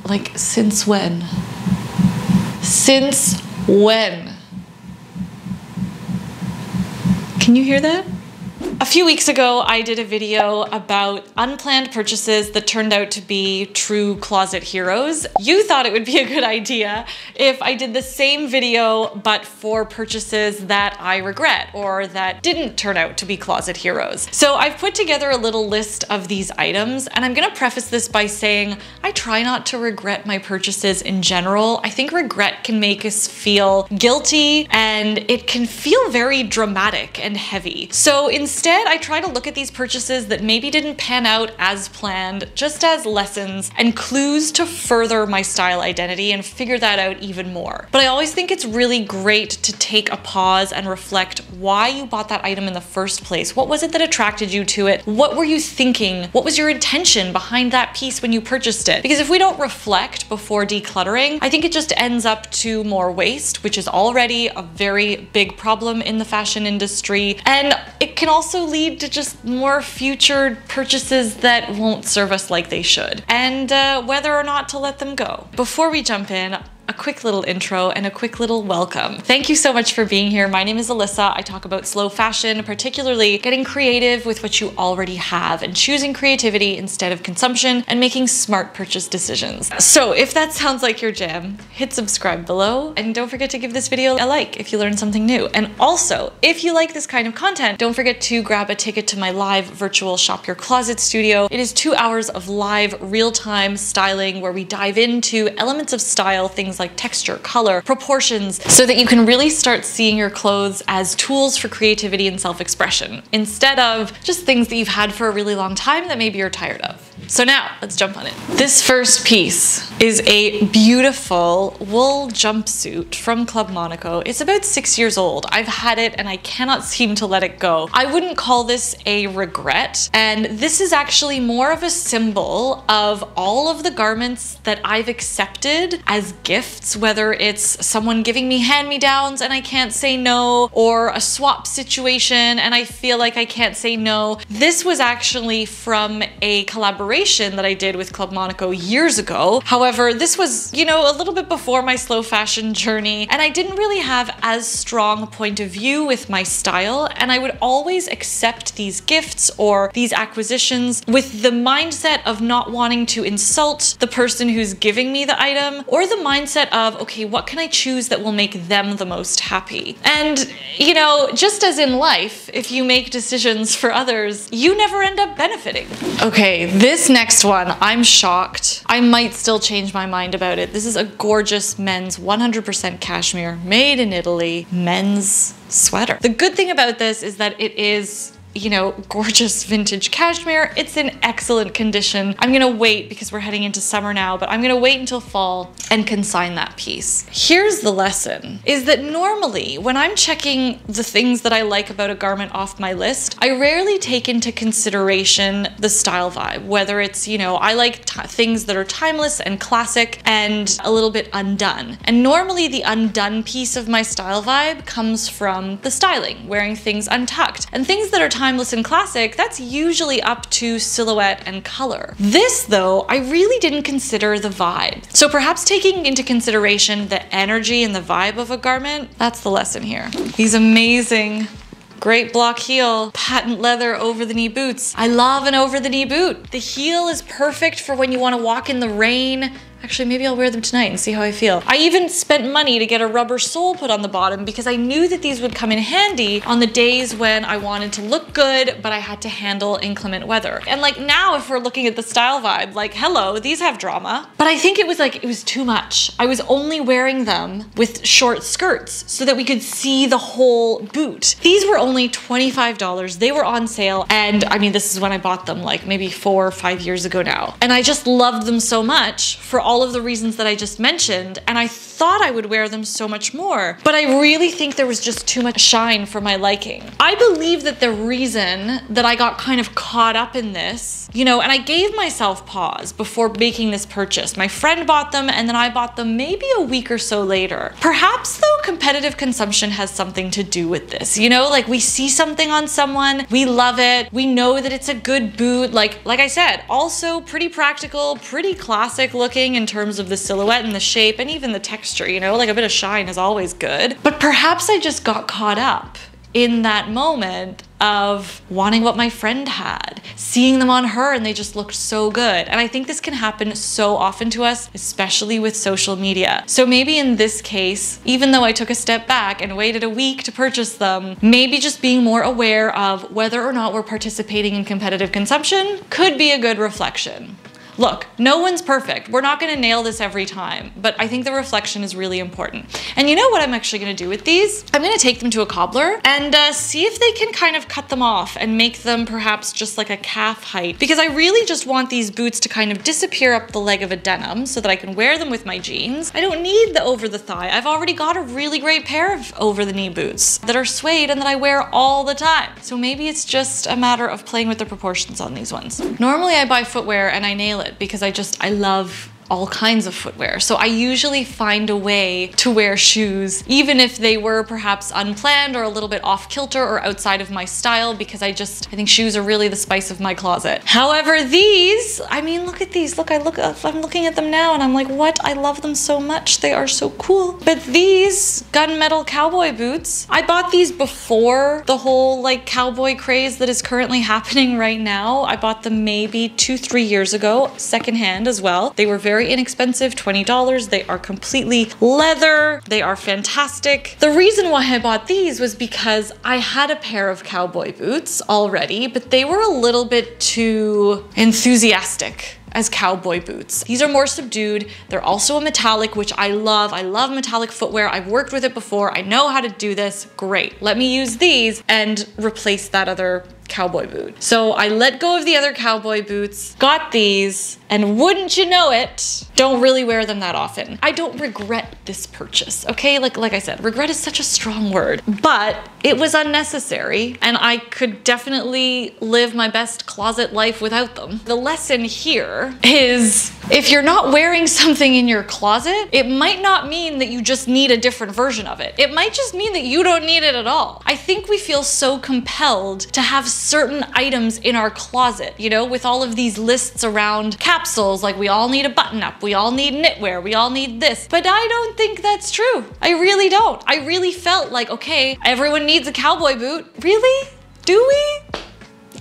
Like, since when? Since when? Can you hear that? A few weeks ago, I did a video about unplanned purchases that turned out to be true closet heroes. You thought it would be a good idea if I did the same video, but for purchases that I regret or that didn't turn out to be closet heroes. So I've put together a little list of these items, and I'm gonna preface this by saying I try not to regret my purchases in general. I think regret can make us feel guilty, and it can feel very dramatic and heavy. So instead, I try to look at these purchases that maybe didn't pan out as planned, just as lessons and clues to further my style identity and figure that out even more. But I always think it's really great to take a pause and reflect why you bought that item in the first place. What was it that attracted you to it? What were you thinking? What was your intention behind that piece when you purchased it? Because if we don't reflect before decluttering, I think it just ends up to more waste, which is already a very big problem in the fashion industry. And it can also lead to just more future purchases that won't serve us like they should, and whether or not to let them go. Before we jump in, a quick little intro and a quick little welcome. Thank you so much for being here. My name is Alyssa. I talk about slow fashion, particularly getting creative with what you already have and choosing creativity instead of consumption and making smart purchase decisions. So if that sounds like your jam, hit subscribe below and don't forget to give this video a like if you learned something new. And also, if you like this kind of content, don't forget to grab a ticket to my live virtual Shop Your Closet studio. It is 2 hours of live real-time styling where we dive into elements of style, things like texture, color, proportions, so that you can really start seeing your clothes as tools for creativity and self-expression, instead of just things that you've had for a really long time that maybe you're tired of. So now, let's jump on it. This first piece is a beautiful wool jumpsuit from Club Monaco. It's about 6 years old. I've had it and I cannot seem to let it go. I wouldn't call this a regret, and this is actually more of a symbol of all of the garments that I've accepted as gifts, whether it's someone giving me hand-me-downs and I can't say no, or a swap situation and I feel like I can't say no. This was actually from a collaboration that I did with Club Monaco years ago. However, this was, you know, a little bit before my slow fashion journey, and I didn't really have as strong a point of view with my style, and I would always accept these gifts or these acquisitions with the mindset of not wanting to insult the person who's giving me the item, or the mindset of, okay, what can I choose that will make them the most happy? And, you know, just as in life, if you make decisions for others, you never end up benefiting. Okay, this next one, I'm shocked. I might still change my mind about it. This is a gorgeous men's 100% cashmere, made in Italy, men's sweater. The good thing about this is that it is, you know, gorgeous vintage cashmere. It's in excellent condition. I'm gonna wait because we're heading into summer now, but I'm gonna wait until fall and consign that piece. Here's the lesson, is that normally when I'm checking the things that I like about a garment off my list, I rarely take into consideration the style vibe, whether it's, you know, I like things that are timeless and classic and a little bit undone. And normally the undone piece of my style vibe comes from the styling, wearing things untucked, and things that are timeless and classic, that's usually up to silhouette and color. This though, I really didn't consider the vibe. So perhaps taking into consideration the energy and the vibe of a garment, that's the lesson here. These amazing, great block heel, patent leather over the knee boots. I love an over the knee boot. The heel is perfect for when you want to walk in the rain. Actually, maybe I'll wear them tonight and see how I feel. I even spent money to get a rubber sole put on the bottom because I knew that these would come in handy on the days when I wanted to look good, but I had to handle inclement weather. And like now, if we're looking at the style vibe, like hello, these have drama. But I think it was too much. I was only wearing them with short skirts so that we could see the whole boot. These were only $25. They were on sale. And I mean, this is when I bought them, like maybe 4 or 5 years ago now. And I just loved them so much for all of the reasons that I just mentioned, and I thought I would wear them so much more, but I really think there was just too much shine for my liking. I believe that the reason that I got kind of caught up in this, you know, and I gave myself pause before making this purchase. My friend bought them and then I bought them maybe a week or so later. Perhaps though, competitive consumption has something to do with this, you know, like we see something on someone, we love it, we know that it's a good boot, like I said, also pretty practical, pretty classic looking, in terms of the silhouette and the shape and even the texture, you know, like a bit of shine is always good. But perhaps I just got caught up in that moment of wanting what my friend had, seeing them on her and they just looked so good. And I think this can happen so often to us, especially with social media. So maybe in this case, even though I took a step back and waited a week to purchase them, maybe just being more aware of whether or not we're participating in competitive consumption could be a good reflection. Look, no one's perfect. We're not gonna nail this every time, but I think the reflection is really important. And you know what I'm actually gonna do with these? I'm gonna take them to a cobbler and see if they can kind of cut them off and make them perhaps just like a calf height, because I really just want these boots to kind of disappear up the leg of a denim so that I can wear them with my jeans. I don't need the over the thigh. I've already got a really great pair of over the knee boots that are suede and that I wear all the time. So maybe it's just a matter of playing with the proportions on these ones. Normally I buy footwear and I nail it because I love all kinds of footwear. So I usually find a way to wear shoes, even if they were perhaps unplanned or a little bit off kilter or outside of my style, because I think shoes are really the spice of my closet. However, these, I mean, look at these. Look, I'm looking at them now and I'm like, what? I love them so much. They are so cool. But these gunmetal cowboy boots, I bought these before the whole like cowboy craze that is currently happening right now. I bought them maybe 2-3 years ago, secondhand as well. They were very inexpensive, $20. They are completely leather. They are fantastic. The reason why I bought these was because I had a pair of cowboy boots already, but they were a little bit too enthusiastic as cowboy boots. These are more subdued. They're also a metallic, which I love. I love metallic footwear. I've worked with it before. I know how to do this. Great. Let me use these and replace that other cowboy boot. So I let go of the other cowboy boots, got these, and wouldn't you know it, don't really wear them that often. I don't regret this purchase, okay? Like I said, regret is such a strong word, but it was unnecessary and I could definitely live my best closet life without them. The lesson here is if you're not wearing something in your closet, it might not mean that you just need a different version of it. It might just mean that you don't need it at all. I think we feel so compelled to have certain items in our closet, you know, with all of these lists around capsules, like we all need a button up, we all need knitwear, we all need this. But I don't think that's true. I really don't. I really felt like, okay, everyone needs a cowboy boot. Really? Do we?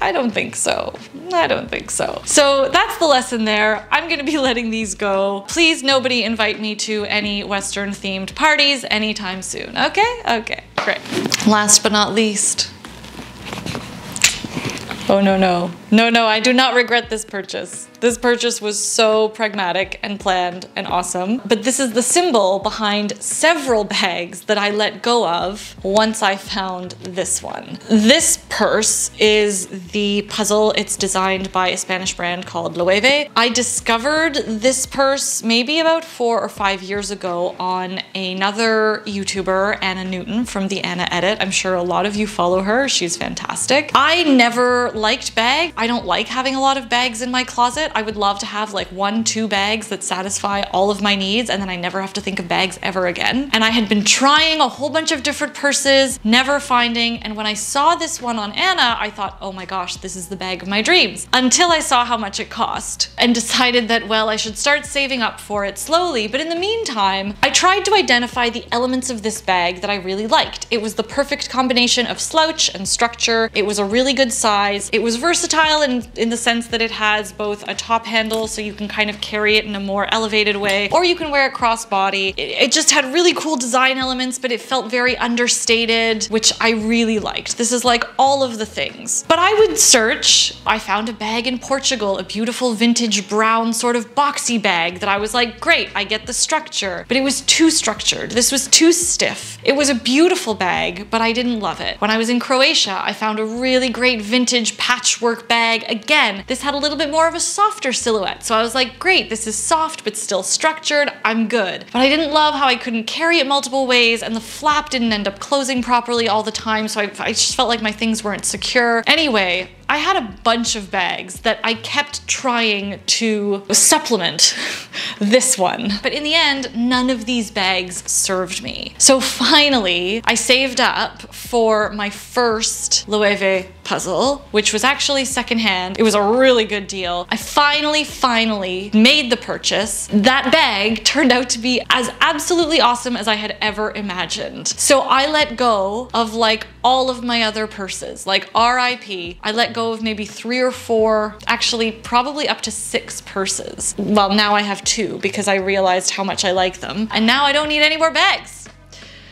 I don't think so. I don't think so. So that's the lesson there. I'm gonna be letting these go. Please nobody invite me to any Western themed parties anytime soon, okay? Okay, great. Last but not least. Oh no, no. No, no, I do not regret this purchase. This purchase was so pragmatic and planned and awesome. But this is the symbol behind several bags that I let go of once I found this one. This purse is the puzzle. It's designed by a Spanish brand called Loewe. I discovered this purse maybe about 4 or 5 years ago on another YouTuber, Anna Newton from the Anna Edit. I'm sure a lot of you follow her. She's fantastic. I never liked bags. I don't like having a lot of bags in my closet. I would love to have like 1-2 bags that satisfy all of my needs and then I never have to think of bags ever again. And I had been trying a whole bunch of different purses, never finding, and when I saw this one on Anna, I thought, oh my gosh, this is the bag of my dreams. Until I saw how much it cost and decided that, well, I should start saving up for it slowly. But in the meantime, I tried to identify the elements of this bag that I really liked. It was the perfect combination of slouch and structure. It was a really good size. It was versatile in the sense that it has both a top handle so you can kind of carry it in a more elevated way, or you can wear it crossbody. It just had really cool design elements, but it felt very understated, which I really liked. This is like all of the things. But I would search. I found a bag in Portugal, a beautiful vintage brown sort of boxy bag that I was like, great, I get the structure, but it was too structured. This was too stiff. It was a beautiful bag, but I didn't love it. When I was in Croatia, I found a really great vintage patchwork bag. Again, this had a little bit more of a softer silhouette. So I was like, great, this is soft, but still structured. I'm good. But I didn't love how I couldn't carry it multiple ways and the flap didn't end up closing properly all the time. So I just felt like my things weren't secure. Anyway, I had a bunch of bags that I kept trying to supplement this one. But in the end, none of these bags served me. So finally, I saved up for my first Loewe puzzle, which was actually secondhand. It was a really good deal. I finally made the purchase. That bag turned out to be as absolutely awesome as I had ever imagined. So I let go of like all of my other purses, like RIP. I let go of maybe 3 or 4, actually probably up to 6 purses. Well, now I have 2 because I realized how much I like them. And now I don't need any more bags.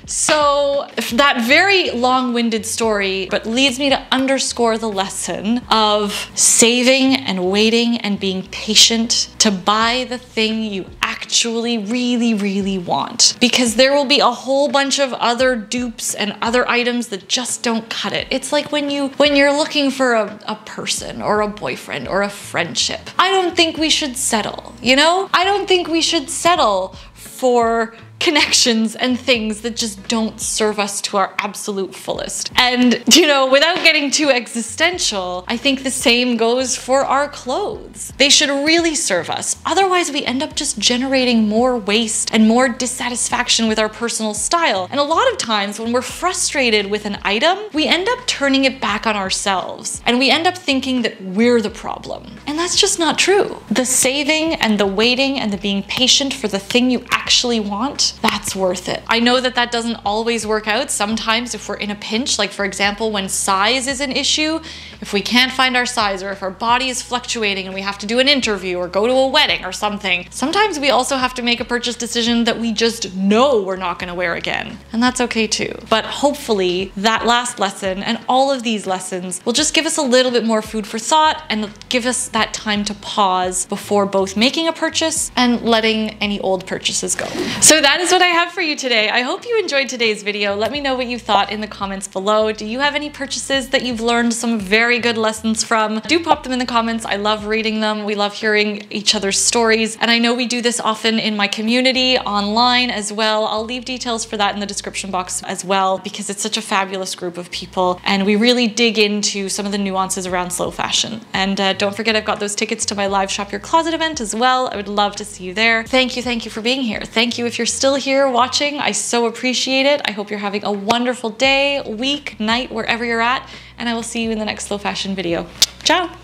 So that very long-winded story, but leads me to underscore the lesson of saving and waiting and being patient to buy the thing you actually really want. Because there will be a whole bunch of other dupes and other items that just don't cut it. It's like when you're looking for a person or a boyfriend or a friendship. I don't think we should settle, you know? I don't think we should settle for connections and things that just don't serve us to our absolute fullest. And, you know, without getting too existential, I think the same goes for our clothes. They should really serve us. Otherwise, we end up just generating more waste and more dissatisfaction with our personal style. And a lot of times when we're frustrated with an item, we end up turning it back on ourselves. And we end up thinking that we're the problem. And that's just not true. The saving and the waiting and the being patient for the thing you actually want, that's worth it. I know that doesn't always work out. Sometimes if we're in a pinch, like for example, when size is an issue, if we can't find our size or if our body is fluctuating and we have to do an interview or go to a wedding or something, sometimes we also have to make a purchase decision that we just know we're not gonna wear again. And that's okay too. But hopefully that last lesson and all of these lessons will just give us a little bit more food for thought and give us that time to pause before both making a purchase and letting any old purchases go. So that is what I have for you today. I hope you enjoyed today's video. Let me know what you thought in the comments below. Do you have any purchases that you've learned some very good lessons from? Do pop them in the comments. I love reading them. We love hearing each other's stories. And I know we do this often in my community online as well. I'll leave details for that in the description box as well because it's such a fabulous group of people and we really dig into some of the nuances around slow fashion. And don't forget, I've got those tickets to my live Shop Your Closet event as well. I would love to see you there. Thank you for being here. Thank you if you're still here watching. I so appreciate it. I hope you're having a wonderful day, week, night, wherever you're at, and I will see you in the next slow fashion video. Ciao!